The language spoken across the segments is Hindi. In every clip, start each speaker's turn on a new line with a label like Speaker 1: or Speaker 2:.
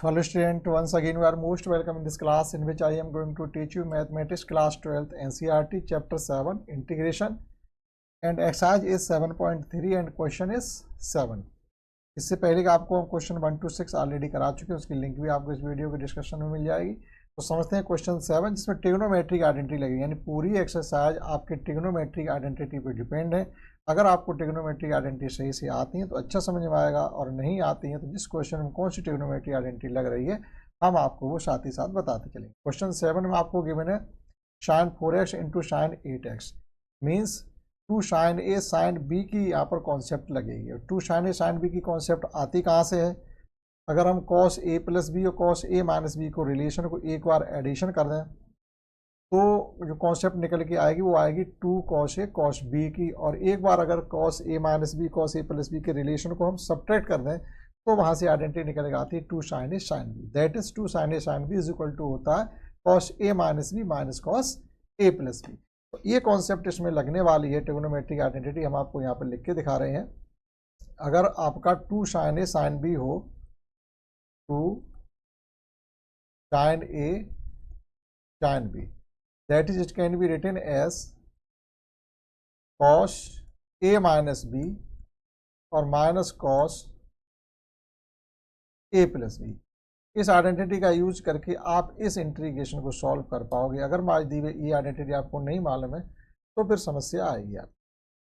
Speaker 1: Hello student, once again you are most welcome in this class in which I am going to teach you mathematics class 12th NCERT chapter 7 integration and exercise is 7.3 and question is 7। इससे पहले का आपको हम क्वेश्चन 1 to 6 ऑलरेडी करा चुके हैं, उसकी लिंक भी आपको इस वीडियो के डिस्क्रिप्शन में मिल जाएगी। तो समझते हैं क्वेश्चन 7 जिसमें ट्रिग्नोमेट्रिक आइडेंटिटी लगेगी, यानी पूरी एक्सरसाइज आपके ट्रिग्नोमेट्रिक आइडेंटिटी पर डिपेंड है। अगर आपको ट्रिग्नोमेट्रिक आइडेंटिटी सही से आती है तो अच्छा समझ में आएगा, और नहीं आती है तो जिस क्वेश्चन में कौन सी ट्रिग्नोमेट्रिक आइडेंटिटी लग रही है हम आपको वो साथ ही साथ बताते चलेंगे। क्वेश्चन 7 में आपको गिवन है sin 4x into sine 8x means 2 sin a sin b की यहाँ पर कॉन्सेप्ट लगेगी। और 2 sin a sin b की कॉन्सेप्ट आती कहाँ से है? अगर हम cos a प्लस बी और cos a माइनस बी को रिलेशन को एक बार एडिशन कर दें तो जो कॉन्सेप्ट निकल के आएगी वो आएगी 2 cos a cos b की, और एक बार अगर cos a minus b cos a plus b के रिलेशन को हम सब्ट्रैक्ट कर दें तो वहाँ से आइडेंटिटी निकल के आती है 2 sin a sin b। That is 2 sin a sin b is equal to होता है cos a minus b minus cos a plus b. तो ये कॉन्सेप्ट इसमें लगने वाली है ट्रिग्नोमेट्रिक आइडेंटिटी, हम आपको यहाँ पर लिख के दिखा रहे हैं। अगर आपका 2 sin a sin b हो 2 sin a sin b, that is it can be written as cos a minus b और minus cos a plus b। इस आइडेंटिटी का यूज करके आप इस इंटीग्रेशन को सॉल्व कर पाओगे। अगर मान दी हुई ये आइडेंटिटी आपको नहीं मालूम है तो फिर समस्या आएगी यार।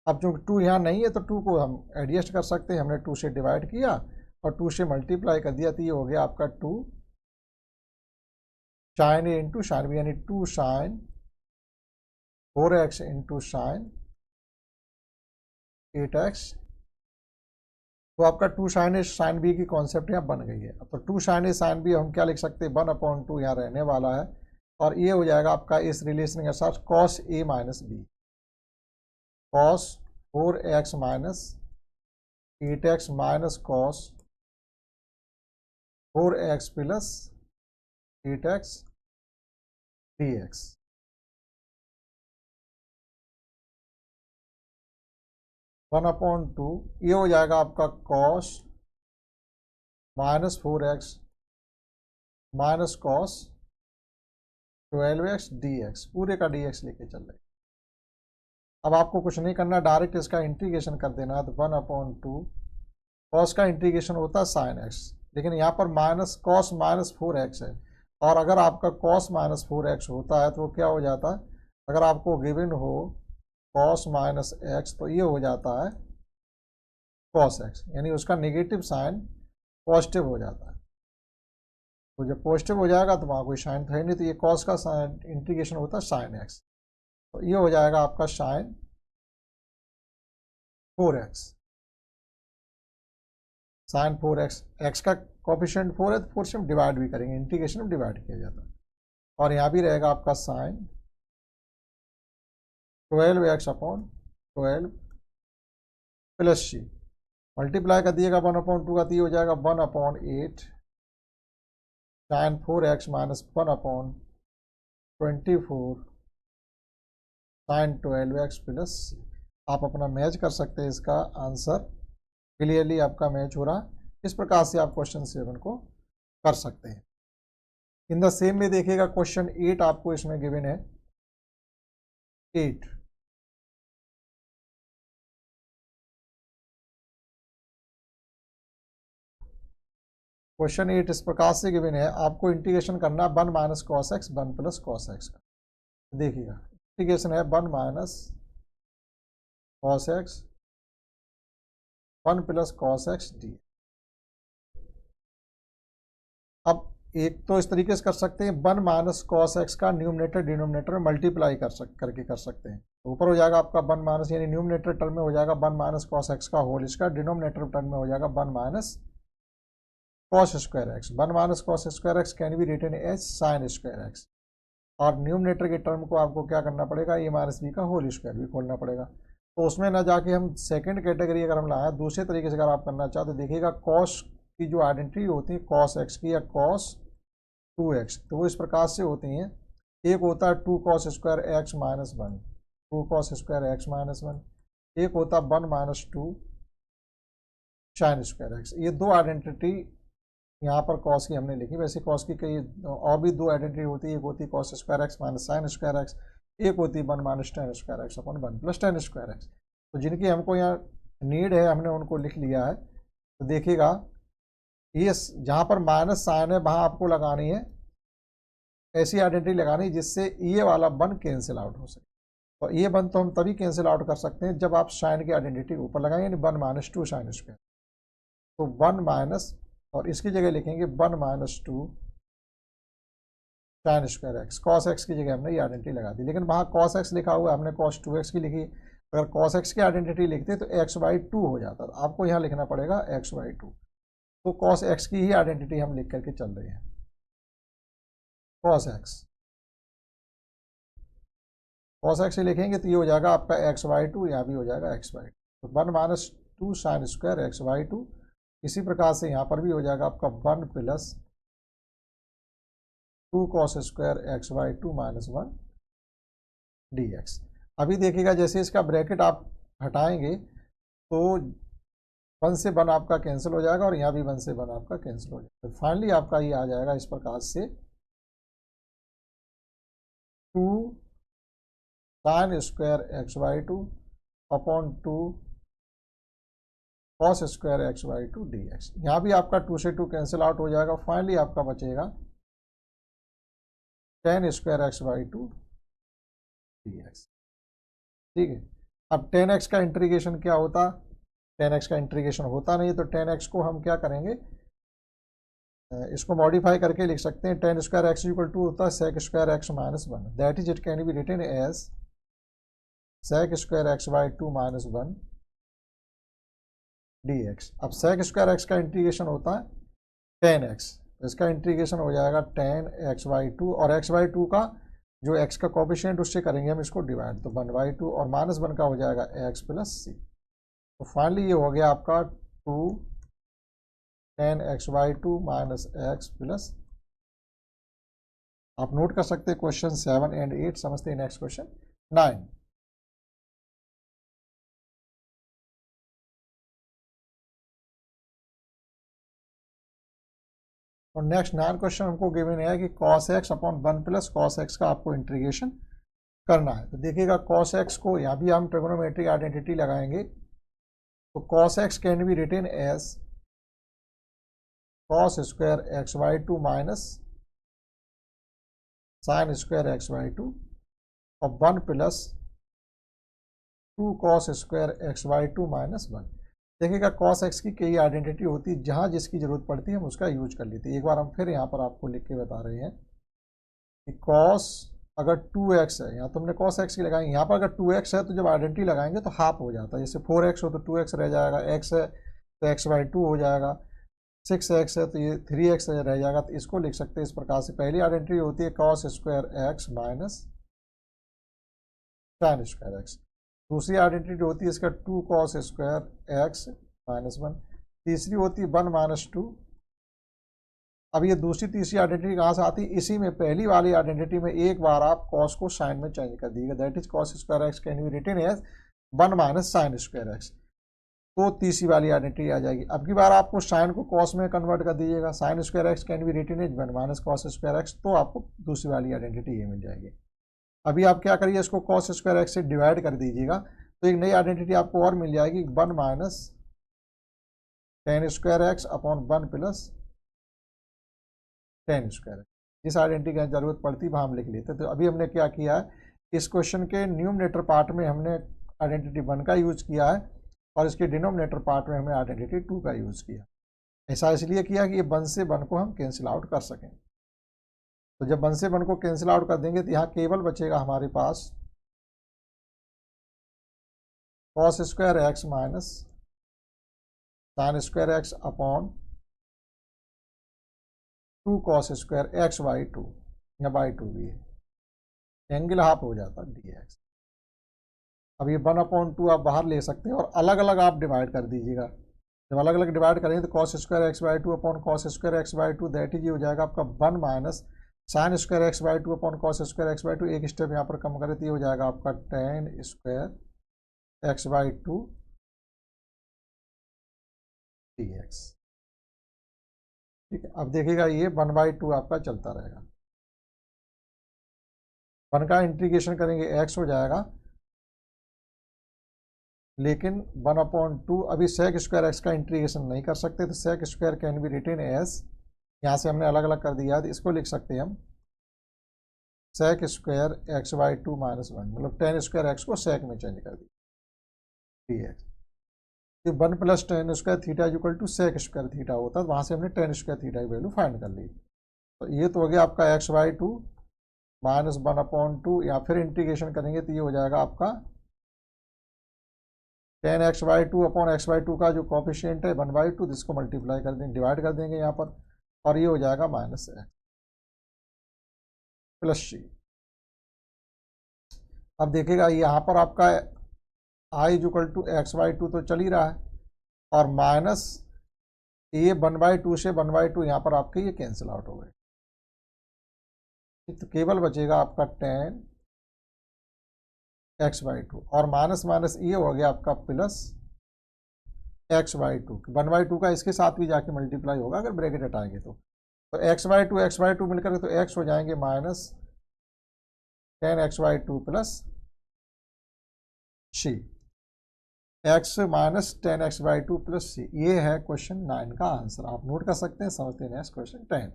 Speaker 1: अब जो 2 यहाँ नहीं है तो 2 को हम एडजस्ट कर सकते हैं, हमने 2 से डिवाइड किया और 2 से मल्टीप्लाई कर दिया तो ये हो गया आपका 2 sin a into sine b, यानी 2 sin 4x into sine 8x। तो आपका 2 sin a sin b की कॉन्सेप्ट यहाँ बन गई है। तो 2 sin a sin b हम क्या लिख सकते हैं 1/2 यहाँ रहने वाला है, और ये हो जाएगा आपका इस रिलेशन के साथ cos a minus b cos 4x minus 8x minus cos 4x plus 8x dx। One upon 2 ये हो जाएगा आपका cos minus 4x minus cos 12x dx, पूरे का dx लेके चल रहे। अब आपको कुछ नहीं करना, डायरेक्ट इसका इंटीग्रेशन कर देना है। तो 1/2 cos का इंटीग्रेशन होता है sin x, लेकिन यहाँ पर माइनस cos माइनस 4x है, और अगर आपका cos माइनस 4x होता है तो क्या हो जाता है, अगर आपको गिवन हो cos माइनस x तो ये हो जाता है cos x, यानी उसका नेगेटिव साइन पॉजिटिव हो जाता है। तो जब पॉजिटिव हो जाएगा तो वहाँ कोई साइन था ही नहीं, तो ये cos का साइन इंटीग्रेशन होता है sin x। तो ये हो जाएगा आपका sin 4x sin 4x, x का कोफिशिएंट 4 है तो 4 से हम डिवाइड भी करेंगे, इंटीग्रेशन में डिवाइड किया जाता है। और यहाँ भी रहेगा आपका sin 12x upon 12 plus c, multiply कर दिएगा 1/2 का, तो ये हो जाएगा 1/8 sin 4x minus 1/24 sin 12x plus c। आप अपना मैच कर सकते हैं, इसका आंसर क्लियरली आपका मैच हो रहा। इस प्रकार से आप क्वेश्चन 7 को कर सकते हैं। इन द सेम में देखिएगा क्वेश्चन 8 आपको इसमें गिवन है 8। क्वेश्चन 8 इस प्रकार से गिवन है, आपको इंटीग्रेशन करना है 1 minus cos x 1 plus cos x का। देखिएगा इंटीग्रेशन है 1 minus cos x 1 plus cos x D. अब एक तो इस तरीके से कर सकते हैं, 1 माइनस कॉस एक्स का न्यूमरेटर डिनोमिनेटर में मल्टीप्लाई करके कर सकते हैं। तो ऊपर हो जाएगा आपका 1 माइनस, यानी न्यूमरेटर टर्म में हो जाएगा 1 माइनस कॉस एक्स का होल, इसका डिनोमिनेटर टर्म में हो जाएगा 1 minus cos square x. 1 minus cos square x can be written as sin square x, और न्यूमरेटर के टर्म को आपको क्या करना पड़ेगा, ए माइनस बी का होल स्क्वायर भी खोलना पड़ेगा। तो उसमें ना जाके हम सेकंड कैटेगरी अगर हम लाएं, दूसरे तरीके से अगर आप करना चाहते तो देखिएगा cos की जो आइडेंटिटी होती है cos x की या cos 2x, तो वो इस प्रकार से होती हैं। एक होता है 2 cos square x minus 1, 2 cos square x minus 1, एक होता है 1 माइनस 2 sin स्क्वायर एक्स। ये दो आइडेंटिटी यहाँ पर कॉस की हमने लिखी। वैसे कॉस की कई और भी दो आइडेंटिटी होती है, एक होती है cos square x minus sine square x, एक होती है 1 minus ten square x upon 1 plus ten square x. तो जिनकी हमको यहाँ नीड है हमने उनको लिख लिया है। तो देखिएगा ये जहाँ पर माइनस साइन है वहाँ आपको लगानी है ऐसी आइडेंटिटी लगानी जिससे ये वाला 1 कैंसिल आउट हो सके। और ये 1 तो हम तभी कैंसिल आउट कर सकते हैं जब आप साइन की आइडेंटिटी ऊपर लगाएंगे, यानी 1 माइनस 2 साइन स्क्वायर। तो 1 माइनस और इसकी जगह लिखेंगे 1 minus 2 sine square x. Cos x की जगह हमने ये आइडेंटिटी लगा दी, लेकिन वहाँ कॉस एक्स लिखा हुआ है, हमने कॉस 2x की लिखी। अगर कॉस एक्स की आइडेंटिटी लिखते तो x/2 हो जाता, तो आपको यहाँ लिखना पड़ेगा x/2। तो कॉस एक्स की ही आइडेंटिटी हम लिख करके चल रहे हैं, कॉस एक्स। कॉस एक्स से लिखेंगे तो ये हो जाएगा आपका x/2, यहाँ भी हो जाएगा x/2। तो 1 माइनस 2 साइन स्क्वायर x/2। इसी प्रकार से यहाँ पर भी हो जाएगा आपका 1 plus 2 cos square x/2 minus 1 dx। अभी देखिएगा जैसे इसका ब्रैकेट आप हटाएंगे तो 1 से 1 आपका कैंसिल हो जाएगा और यहाँ भी 1 से 1 आपका कैंसिल हो जाएगा। तो फाइनली आपका ये आ जाएगा इस प्रकार से 2 sign square x/2 upon 2 cos square x/2 dx। यहाँ भी आपका 2 से 2 कैंसिल आउट हो जाएगा। फाइनली आपका बचेगा tan स्क्वायर x/2 dx। ठीक है, अब 10x का इंटीग्रेशन क्या होता, 10x का इंटीग्रेशन होता नहीं, तो 10x को हम क्या करेंगे, इसको मॉडिफाई करके लिख सकते हैं। tan square x equal to होता है sec square x minus 1, that is it can be written as sec square x/2 minus 1 dx। अब sec स्क्वायर एक्स का इंटीग्रेशन होता है 10x, इसका इंटीग्रेशन हो जाएगा tan x/2 और x/2 का जो x का कोफिशिएंट उससे करेंगे हम इसको डिवाइड, तो 1/2 और माइनस 1 का हो जाएगा x प्लस सी। तो फाइनली ये हो गया आपका 2 tan x/2 minus x plus. आप नोट कर सकते हैं क्वेश्चन 7 एंड 8। समझते हैं नेक्स्ट क्वेश्चन 9। और नेक्स्ट 9 क्वेश्चन हमको गिवन है कि cos x upon 1 plus cos x का आपको इंटीग्रेशन करना है। तो देखिएगा cos x को यहाँ भी हम ट्रिगोनोमेट्रिक आइडेंटिटी लगाएंगे। तो cos x can be written as cos square x/2 minus sine square x/2 और 1 plus 2 cos square x/2 minus 1। देखिएगा cos x की कई आइडेंटिटी होती है, जहाँ जिसकी जरूरत पड़ती है हम उसका यूज कर लेते हैं। एक बार हम फिर यहाँ पर आपको लिख के बता रहे हैं कि cos अगर 2x है, यहाँ तो हमने cos x की लगाएंगे, यहाँ पर अगर 2x है तो जब आइडेंटिटी लगाएंगे तो हाफ हो जाता है। जैसे 4x हो तो 2x रह जाएगा, x है तो x/2 हो जाएगा, 6x है तो ये 3x रह जाएगा। तो इसको लिख सकते हैं इस प्रकार से। पहली आइडेंटिटी होती है cos square x minus sine square x। दूसरी आइडेंटिटी होती है इसका 2 cos स्क्वायर x माइनस 1। तीसरी होती है 1 माइनस 2। अब ये दूसरी तीसरी आइडेंटिटी कहाँ से आती है, इसी में पहली वाली आइडेंटिटी में एक बार आप cos को साइन में चेंज कर दीजिएगा, that is cos square x can be written as 1 minus sine square x। तो तीसरी वाली आइडेंटिटी आ जाएगी। अब की बार आपको साइन को cos में कन्वर्ट कर दीजिएगा, sine square x can be written as 1 minus cos square x, तो आपको दूसरी वाली आइडेंटिटी ये मिल जाएगी। अभी आप क्या करिए, इसको cos स्क्वायर x से डिवाइड कर दीजिएगा तो एक नई आइडेंटिटी आपको और मिल जाएगी, 1 minus tan square x upon 1 plus tan square. जिस आइडेंटिटी की जरूरत पड़ती है वहाँ हम लिख लेते। तो अभी हमने क्या किया है, इस क्वेश्चन के न्यूमरेटर पार्ट में हमने आइडेंटिटी 1 का यूज किया है और इसके डिनोमिनेटर पार्ट में हमने आइडेंटिटी 2 का यूज किया। ऐसा इसलिए किया कि ये 1 से 1 को हम कैंसिल आउट कर सकें। तो जब 1 से 1 को कैंसिल आउट कर देंगे तो यहाँ केवल बचेगा हमारे पास cos square x minus sine square x upon 2 cos square x/2, या बाई 2 भी है, एंगल हाफ हो जाता है dx। अब ये 1/2 आप बाहर ले सकते हैं और अलग अलग आप डिवाइड कर दीजिएगा। जब अलग अलग डिवाइड करेंगे तो cos square x/2 upon cos square x/2 that is ये हो जाएगा आपका 1 minus sine square x/2 upon cos square x/2। एक स्टेप यहाँ पर कम करें तो ये हो जाएगा आपका tan स्क्वायर x/2 dx। ठीक है। अब देखिएगा ये 1/2 आपका चलता रहेगा, 1 का इंटीग्रेशन करेंगे x हो जाएगा, लेकिन 1/2 अभी sec स्क्वायर एक्स का इंटीग्रेशन नहीं कर सकते, तो sec square can be written as, यहाँ से हमने अलग अलग कर दिया, तो इसको लिख सकते हैं हम sec स्क्वायर x/2 - 1, मतलब tan स्क्वायर एक्स को sec में चेंज कर दिया dx। तो 1 + tan square theta equal to sec square theta होता है, तो वहाँ से हमने tan स्क्वायर थीटा की वैल्यू फाइंड कर ली। तो ये तो हो गया आपका x/2 - 1/2, या फिर इंटीग्रेशन करेंगे तो ये हो जाएगा आपका tan x/2 अपॉन x/2 का जो कॉफिशिएंट है 1/2, जिसको मल्टीप्लाई कर देंगे, डिवाइड कर देंगे यहाँ पर, और ये हो जाएगा -x + c। अब देखिएगा यहाँ पर आपका i = x/2 तो चल ही रहा है, और माइनस ये 1/2 से 1/2 यहाँ पर आपके ये कैंसिल आउट हो गए, तो केवल बचेगा आपका tan x/2, और माइनस माइनस ये हो गया आपका प्लस x/2, 1/2 का इसके साथ भी जाके मल्टीप्लाई होगा अगर ब्रैकेट हटाएंगे तो x/2 मिलकर तो x हो जाएंगे minus tan x/2 plus c, x minus tan x/2 plus c। ये है क्वेश्चन 9 का आंसर, आप नोट कर सकते हैं। समझते हैं नेक्स्ट क्वेश्चन 10।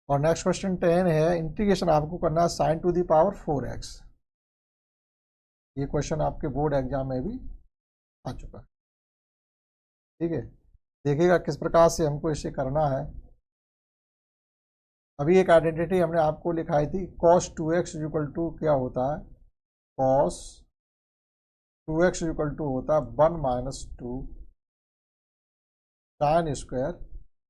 Speaker 1: और नेक्स्ट क्वेश्चन 10 है, इंटीग्रेशन आपको करना है sin⁴ (4x)। ये क्वेश्चन आपके बोर्ड एग्जाम में भी आ चुका है, ठीक है। देखिएगा किस प्रकार से हमको इसे करना है। अभी एक आइडेंटिटी हमने आपको लिखाई थी, cos 2x इक्वल टू क्या होता है, cos 2x इक्वल टू होता है 1 - 2 sin स्क्वायर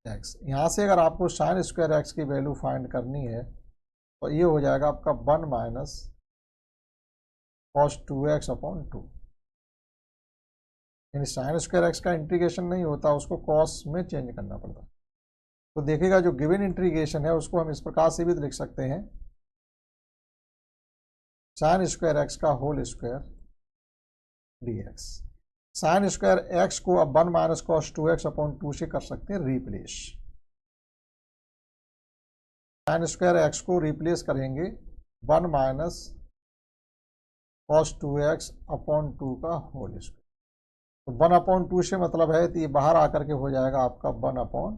Speaker 1: एक्स। यहाँ से अगर आपको sin स्क्वायर एक्स की वैल्यू फाइंड करनी है तो ये हो जाएगा आपका 1 - cos 2x अपॉन 2, यानी sin स्क्वायर एक्स का इंटीग्रेशन नहीं होता, उसको cos में चेंज करना पड़ता है। तो देखिएगा जो गिवन इंटीग्रेशन है उसको हम इस प्रकार से भी लिख सकते हैं, sin स्क्वायर एक्स का whole square dx। sin square x को अब 1 - cos 2x अपॉन 2 से कर सकते हैं रिप्लेस। sin स्क्वायर एक्स को रिप्लेस करेंगे 1 - cos 2x अपॉन 2 का होल स्क्वायर। तो 1/2 से मतलब है तो ये बाहर आकर के हो जाएगा आपका 1/4,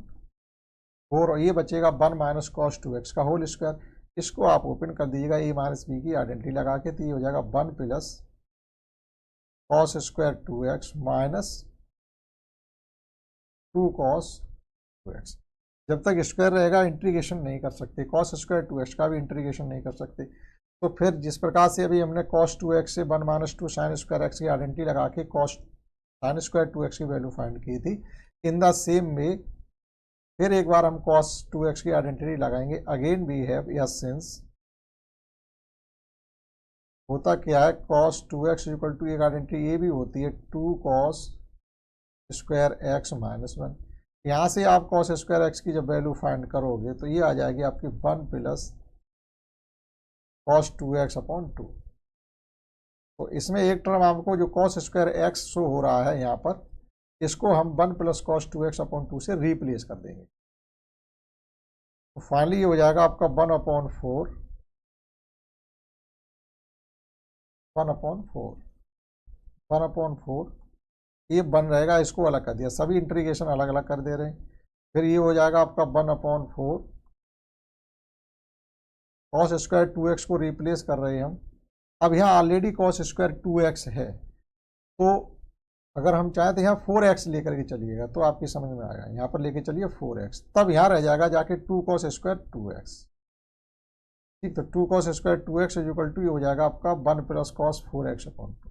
Speaker 1: और ये बचेगा 1 - cos 2x का होल स्क्वायर। इसको आप ओपन कर दीजिएगा a - b की आइडेंटिटी लगा के, तो ये हो जाएगा 1 + cos square 2x minus 2 cos 2x। जब तक स्क्वायर रहेगा इंटीग्रेशन नहीं कर सकते, cos स्क्वायर 2x का भी इंटीग्रेशन नहीं कर सकते। तो फिर जिस प्रकार से अभी हमने cos 2x से 1 - 2 sin स्क्वायर एक्स की आइडेंटिटी लगा के cos sin स्क्वायर 2x की वैल्यू फाइंड की थी, इन द सेम वे फिर एक बार हम cos 2x की आइडेंटिटी लगाएंगे। Again we have yes since, होता क्या है, cos 2x इक्वल टू एक आइडेंटिटी ये भी होती है 2 cos स्क्वायर एक्स माइनस 1। यहाँ से आप cos स्क्वायर एक्स की जब वैल्यू फाइंड करोगे तो ये आ जाएगी आपकी 1 + cos 2x अपॉन 2। तो इसमें एक टर्म आपको जो cos स्क्वायर एक्स शो हो रहा है यहाँ पर, इसको हम 1 + cos 2x अपॉन 2 से रिप्लेस कर देंगे। तो फाइनली ये हो जाएगा आपका 1/4, 1/4 ये बन रहेगा, इसको अलग कर दिया, सभी इंटीग्रेशन अलग अलग कर दे रहे हैं। फिर ये हो जाएगा आपका 1/4 cos स्क्वायर 2x को रिप्लेस कर रहे हैं हम। अब यहाँ ऑलरेडी cos स्क्वायर 2x है, तो अगर हम चाहें तो यहाँ 4x लेकर के चलिएगा तो आपकी समझ में आएगा। यहाँ पर लेके चलिए 4x, तब यहाँ रह जाएगा जाके 2 cos स्क्वायर 2x। ठीक, तो 2 cos square 2x equal to ये हो जाएगा आपका 1 + cos 4x अपॉन 2।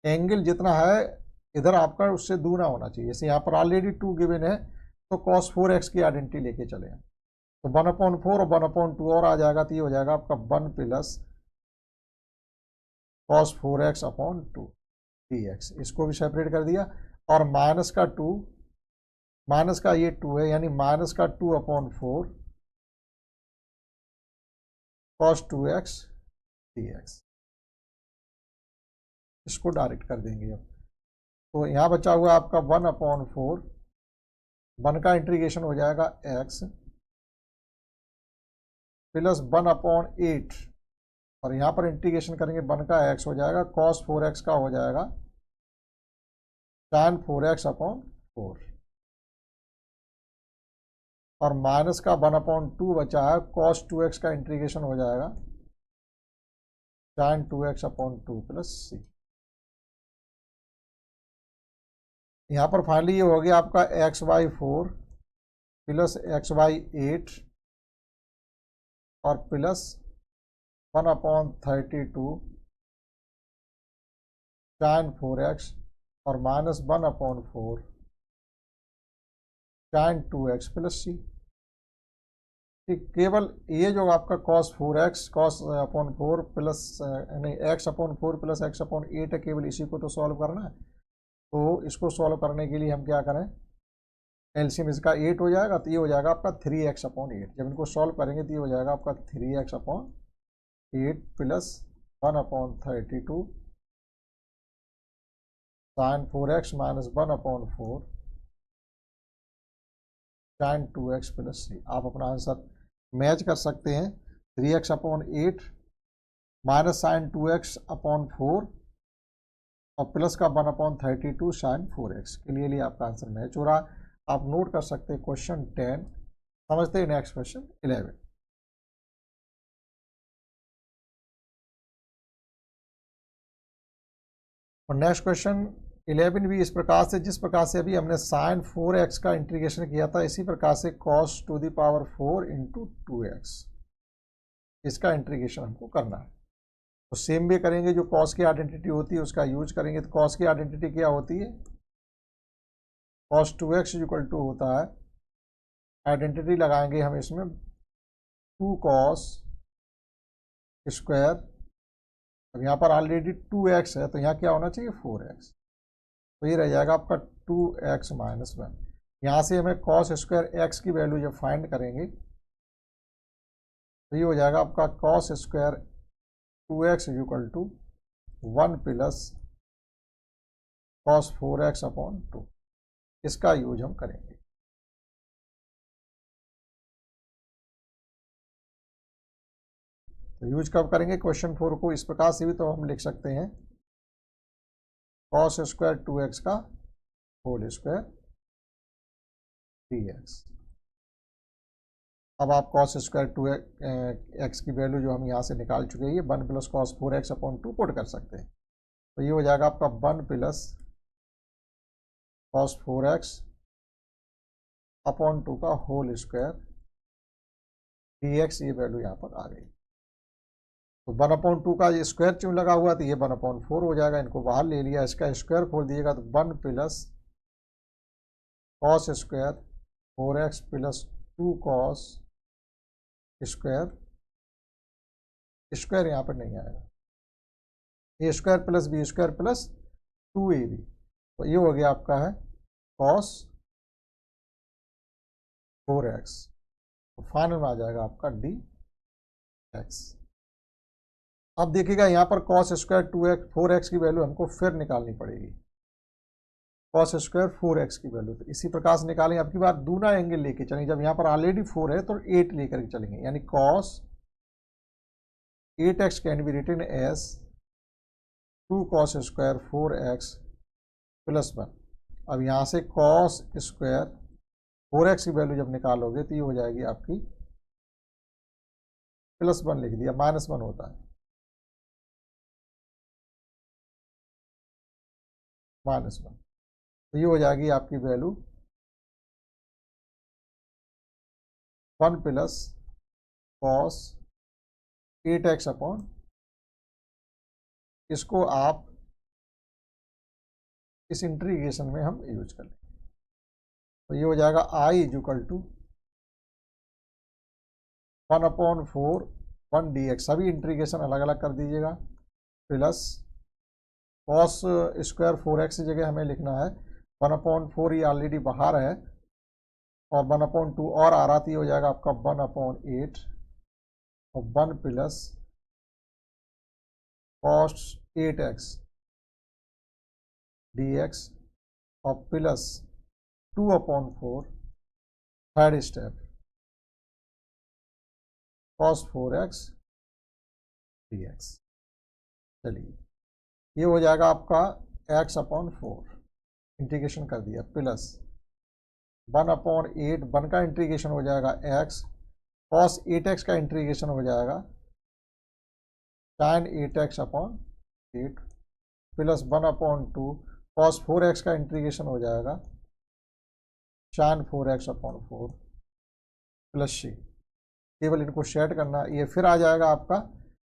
Speaker 1: एंगल जितना है इधर आपका उससे दूना होना चाहिए। जैसे यहाँ पर ऑलरेडी 2 गिवन है तो cos 4x की आइडेंटिटी लेके चले, तो 1/4 और 1/2 और आ जाएगा, तो ये हो जाएगा आपका 1 + cos 4x अपॉन 2 dx। इसको भी सेपरेट कर दिया, और माइनस का 2, माइनस का ये 2 है, यानी माइनस का 2/4 cos 2x dx। इसको डायरेक्ट कर देंगे अब। तो यहाँ बचा हुआ आपका 1/4, 1 का इंटीग्रेशन हो जाएगा x प्लस 1/8, और यहाँ पर इंटीग्रेशन करेंगे 1 का x हो जाएगा, cos 4x का हो जाएगा tan 4x/4, और माइनस का 1/2 बचा है, cos 2x का इंटीग्रेशन हो जाएगा tan 2x/2 प्लस c। यहाँ पर फाइनली ये हो गया आपका x/4 प्लस x/8 और प्लस 1/32 tan 4x और minus 1/4 tan 2x plus c। ठीक, केवल ये जो आपका cos 4x cos/4 प्लस नहीं x/4 प्लस x/8 है, केवल इसी को तो सॉल्व करना है। तो इसको सॉल्व करने के लिए हम क्या करें, एलसीएम इसका 8 हो जाएगा, तो ये हो जाएगा आपका 3x/8। जब इनको सॉल्व करेंगे तो ये हो जाएगा आपका 3x/8 plus 1/32 sin 4x minus 1/4 tan 2x plus c। आप अपना आंसर मैच कर सकते हैं। 3x/8 माइनस साइन 2x/4 और प्लस का 1/32 साइन 4x, क्लियरली आपका आंसर मैच हो रहा। आप नोट कर सकते हैं क्वेश्चन 10। समझते हैं नेक्स्ट क्वेश्चन 11। और नेक्स्ट क्वेश्चन 11 भी इस प्रकार से, जिस प्रकार से अभी हमने साइन 4x का इंटीग्रेशन किया था, इसी प्रकार से cos to the power 4 into 2x, इसका इंटीग्रेशन हमको करना है। तो सेम भी करेंगे, जो cos की आइडेंटिटी होती है उसका यूज करेंगे। तो cos की आइडेंटिटी क्या होती है, cos 2x इक्वल टू होता है, आइडेंटिटी लगाएंगे हम इसमें 2 cos स्क्वायर। अब यहाँ पर ऑलरेडी 2x है, तो यहाँ क्या होना चाहिए 4x, तो ये रह जाएगा आपका 2x माइनस 1। यहाँ से हमें cos स्क्वायर x की वैल्यू जब फाइंड करेंगे तो ये हो जाएगा आपका cos square 2x equal to 1 plus cos 4x/2। इसका यूज हम करेंगे। तो यूज कब करेंगे, क्वेश्चन 4 को इस प्रकार से भी तो हम लिख सकते हैं, cos स्क्वायर 2x का होल स्क्वायर dx। अब आप cos स्क्वायर 2x की वैल्यू जो हम यहाँ से निकाल चुके हैं, 1 प्लस cos 4x/2 पुट कर सकते हैं। तो ये हो जाएगा आपका 1 प्लस cos 4x/2 का होल स्क्वायर dx, ये वैल्यू यहाँ पर आ गई। तो 1/2 का ये स्क्वायर क्यों लगा हुआ, तो ये 1/4 हो जाएगा, इनको बाहर ले लिया, इसका स्क्वायर खोल दिएगा तो 1 plus cos square 4x plus 2 cos square, square यहाँ पर नहीं आएगा, a square plus b square plus 2ab, तो ये हो गया आपका है cos 4x। तो फाइनल में आ जाएगा आपका dx। अब देखिएगा यहाँ पर cos स्क्वायर 2x 4x की वैल्यू हमको फिर निकालनी पड़ेगी, cos स्क्वायर 4x की वैल्यू। तो इसी प्रकार से निकालेंगे, अब की बार दूना एंगल लेके चलेंगे। जब यहाँ पर ऑलरेडी 4 है तो 8 लेकर के चलेंगे, यानी cos 8x can be written as 2 cos square 4x plus 1। अब यहाँ से cos स्क्वायर 4x की वैल्यू जब निकालोगे तो ये हो जाएगी आपकी प्लस 1 लिख दिया, माइनस 1 होता है, -1। तो ये हो जाएगी आपकी वैल्यू 1 प्लस cos 8x/, इसको आप इस इंटीग्रेशन में हम यूज कर लेंगे। तो ये हो जाएगा I इक्वल टू 1/4 1 dx, सभी इंटीग्रेशन अलग अलग कर दीजिएगा, प्लस cos स्क्वायर 4x की जगह हमें लिखना है 1/4, ये ऑलरेडी बाहर है, और 1/2 और आ रहा, तो ये हो जाएगा आपका 1/8 और 1 प्लस cos 8x dx और plus 2/4 third step cos 4x dx। चलिए ये हो जाएगा आपका x/4 इंटीग्रेशन कर दिया, प्लस 1/8 1 का इंटीग्रेशन हो जाएगा x, cos 8x का इंटीग्रेशन हो जाएगा sin 8x/8 plus 1/2 cos 4x का इंटीग्रेशन हो जाएगा sin 4x/4 प्लस c। केवल इनको सेट करना, ये फिर आ जाएगा आपका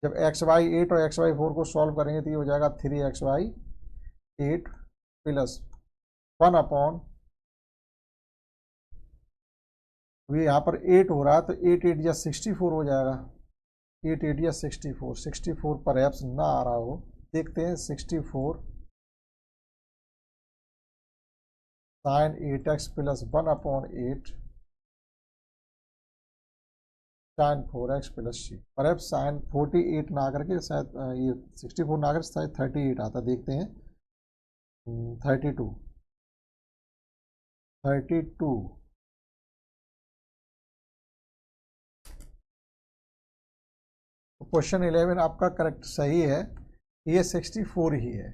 Speaker 1: जब xy8 और xy4 को सॉल्व करेंगे तो ये हो जाएगा 3xy8 प्लस 1/, ये यहाँ पर 8 हो रहा है तो 8 8 या 64 हो जाएगा, 8 8 या 64, 64 पर एप्स ना आ रहा हो, देखते हैं 64 sin 8x plus 1/8 sin 4x plus c। पर अब sin 48 ना करके शायद ये 64 ना करके शायद 38 आता, देखते हैं 32 क्वेश्चन 11 आपका करेक्ट सही है, ये 64 ही है।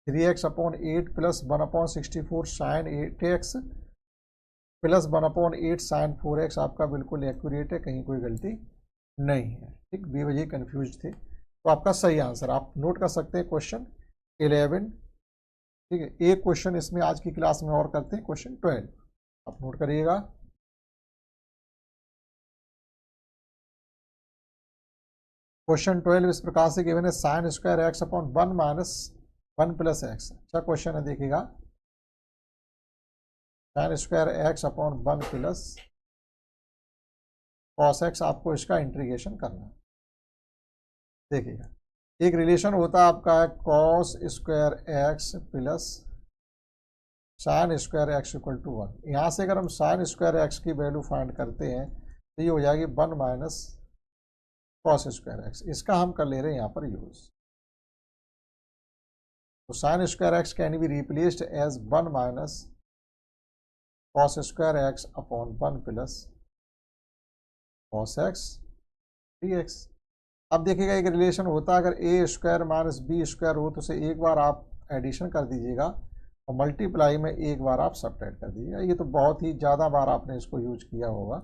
Speaker 1: 3x/8 plus 1/64 sin 8x plus 1/8 sin 4x आपका बिल्कुल एक्यूरेट है, कहीं कोई गलती नहीं है। ठीक, बेवजह कंफ्यूज थे तो आपका सही आंसर आप नोट कर सकते हैं क्वेश्चन 11। ठीक है, एक क्वेश्चन इसमें आज की क्लास में और करते हैं, क्वेश्चन 12 आप नोट करिएगा। क्वेश्चन 12 इस प्रकार से गिवन है sin square x/1 minus 1 plus x. अच्छा क्वेश्चन है, देखिएगा sin square x/1 plus cos x, आपको इसका इंटीग्रेशन करना है। देखिएगा एक रिलेशन होता है आपका cos square x plus sin square x equal to 1। यहाँ से अगर हम sin स्क्वायर x की वैल्यू फाइंड करते हैं तो ये हो जाएगी 1 माइनस cos स्क्वायर x। इसका हम कर ले रहे हैं यहाँ पर यूज, तो sin square x can be replaced as 1 minus cos square x/1 plus cos x dx। अब देखिएगा एक रिलेशन होता है, अगर a square minus b square हो तो उसे एक बार आप एडिशन कर दीजिएगा और मल्टीप्लाई में एक बार आप सब्ट्रैक्ट कर दीजिएगा। ये तो बहुत ही ज़्यादा बार आपने इसको यूज किया होगा।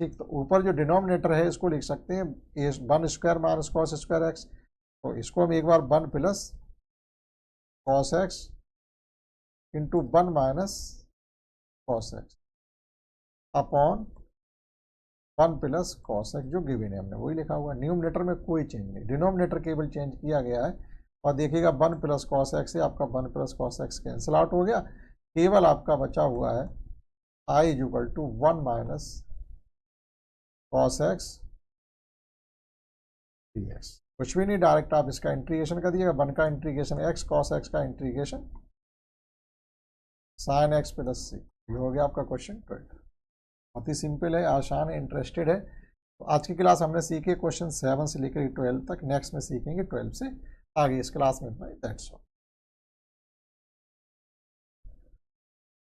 Speaker 1: ठीक, तो ऊपर जो डिनोमिनेटर है इसको लिख सकते हैं a 1 square minus cos square x, तो इसको हम एक बार 1 plus cos x into 1 minus cos x upon 1 plus cos x जो गिवन है हमने वही लिखा हुआ है। न्यूमरेटर में कोई चेंज नहीं, डिनोमिनेटर केवल चेंज किया गया है। और देखिएगा 1 प्लस cos x से आपका 1 plus cos x cancel out हो गया, केवल आपका बचा हुआ है i is equal to 1 minus cos x dx। कुछ भी नहीं, डायरेक्ट आप इसका इंटीग्रेशन कर दिएगा, 1 का इंटीग्रेशन x, cos x का integration sin x plus c। ये हो गया आपका क्वेश्चन 12। बहुत ही सिंपल है, आसान है, इंटरेस्टेड है तो आज की क्लास हमने सीखे क्वेश्चन 7 से लेकर 12 तक। नेक्स्ट में सीखेंगे 12 से आगे, इस क्लास में दैट्स ऑल।